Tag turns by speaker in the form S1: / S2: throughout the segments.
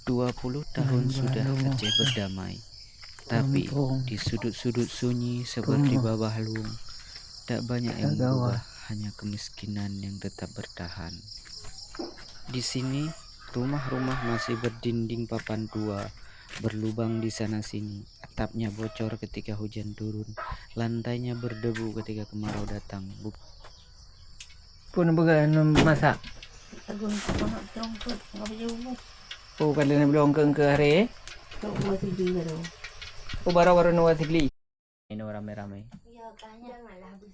S1: 20 tahun sudah Aceh berdamai, tapi di sudut-sudut sunyi seperti Babah Luung, tak banyak yang berubah, hanya kemiskinan yang tetap bertahan. Di sini, rumah-rumah masih berdinding papan tua, berlubang di sana-sini, atapnya bocor ketika hujan turun, lantainya berdebu ketika kemarau datang.
S2: Pun masak. Oh, kalau nak belum ke hari. Oh, baru-baru nak sigli. Ini rame-rame.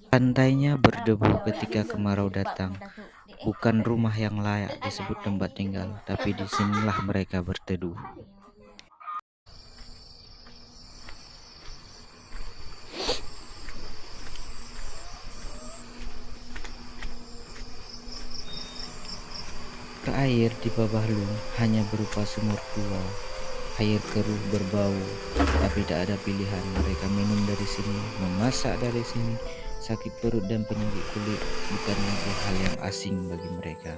S1: Lantainya berdebu ketika kemarau datang. Bukan rumah yang layak disebut tempat tinggal, tapi disinilah mereka berteduh. Air di Babah Luung hanya berupa sumur tua. Air keruh berbau, tapi tak ada pilihan. Mereka minum dari sini, memasak dari sini. Sakit perut dan penyakit kulit bukan lagi hal yang asing bagi mereka.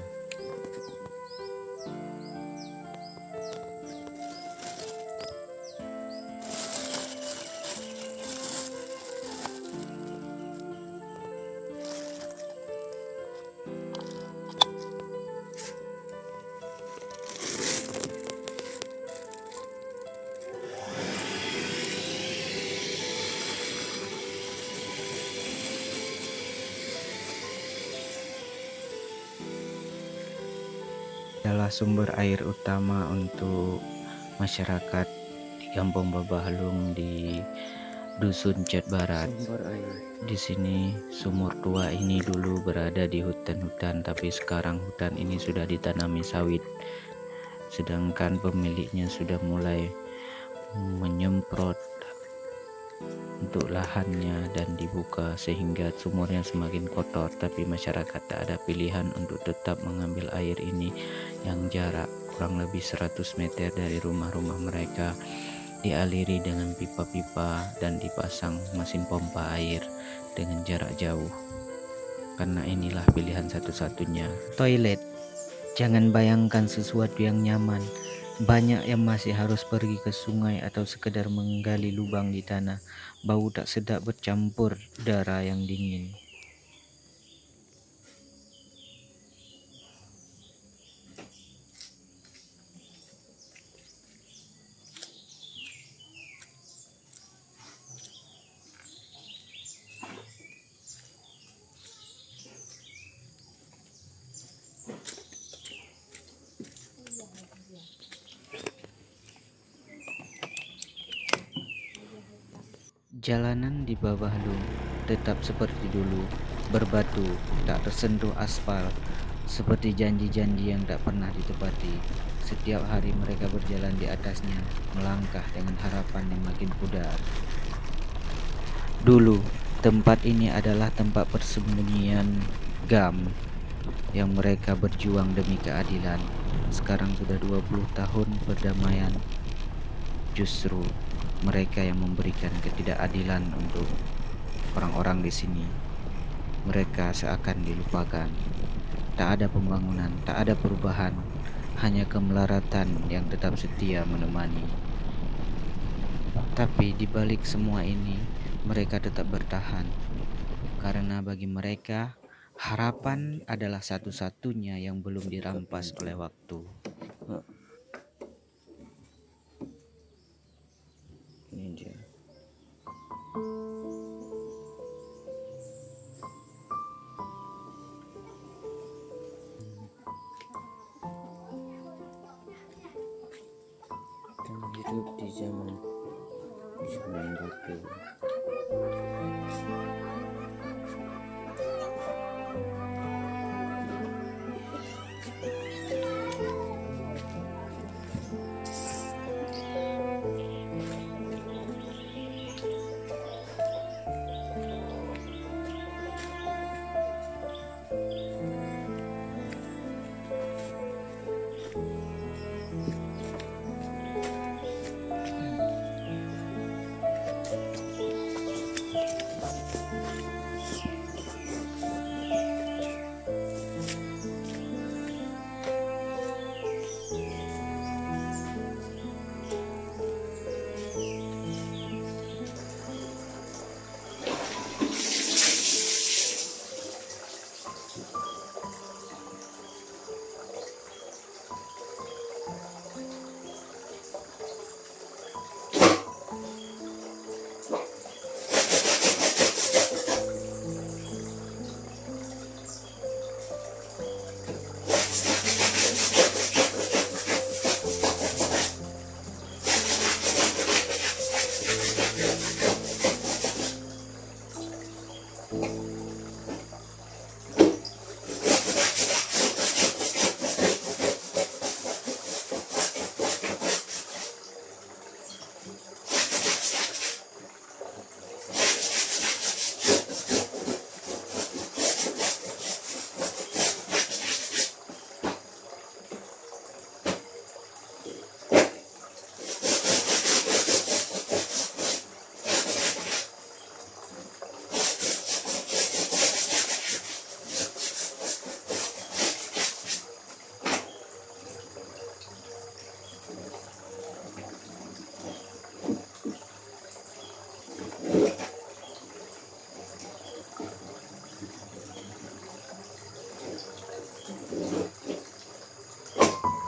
S1: Adalah sumber air utama untuk masyarakat di Kampung Babah Luung di Dusun Cet Barat. Di sini sumur tua ini dulu berada di hutan-hutan, tapi sekarang hutan ini sudah ditanami sawit. Sedangkan pemiliknya sudah mulai menyemprot untuk lahannya dan dibuka sehingga sumurnya semakin kotor, tapi masyarakat tak ada pilihan untuk tetap mengambil air ini yang jarak kurang lebih 100 meter dari rumah-rumah mereka, dialiri dengan pipa-pipa dan dipasang mesin pompa air dengan jarak jauh, karena inilah pilihan satu-satunya. Toilet, jangan bayangkan sesuatu yang nyaman. Banyak yang masih harus pergi ke sungai atau sekedar menggali lubang di tanah. Bau tak sedap bercampur udara yang dingin. Jalanan di Babah Luung tetap seperti dulu, berbatu, tak tersentuh aspal, seperti janji-janji yang tak pernah ditepati. Setiap hari mereka berjalan di atasnya, melangkah dengan harapan yang makin pudar. Dulu, tempat ini adalah tempat persembunyian GAM yang mereka berjuang demi keadilan. Sekarang sudah 20 tahun perdamaian, justru mereka yang memberikan ketidakadilan untuk orang-orang di sini. Mereka seakan dilupakan. Tak ada pembangunan, tak ada perubahan, hanya kemelaratan yang tetap setia menemani. Tapi di balik semua ini, mereka tetap bertahan. Karena bagi mereka, harapan adalah satu-satunya yang belum dirampas oleh waktu. Ini dia. Hidup di zaman batu.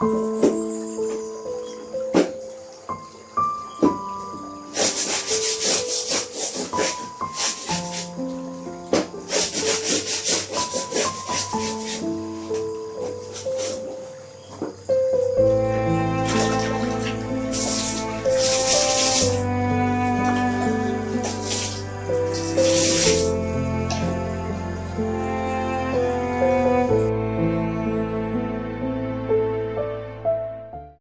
S2: Oh.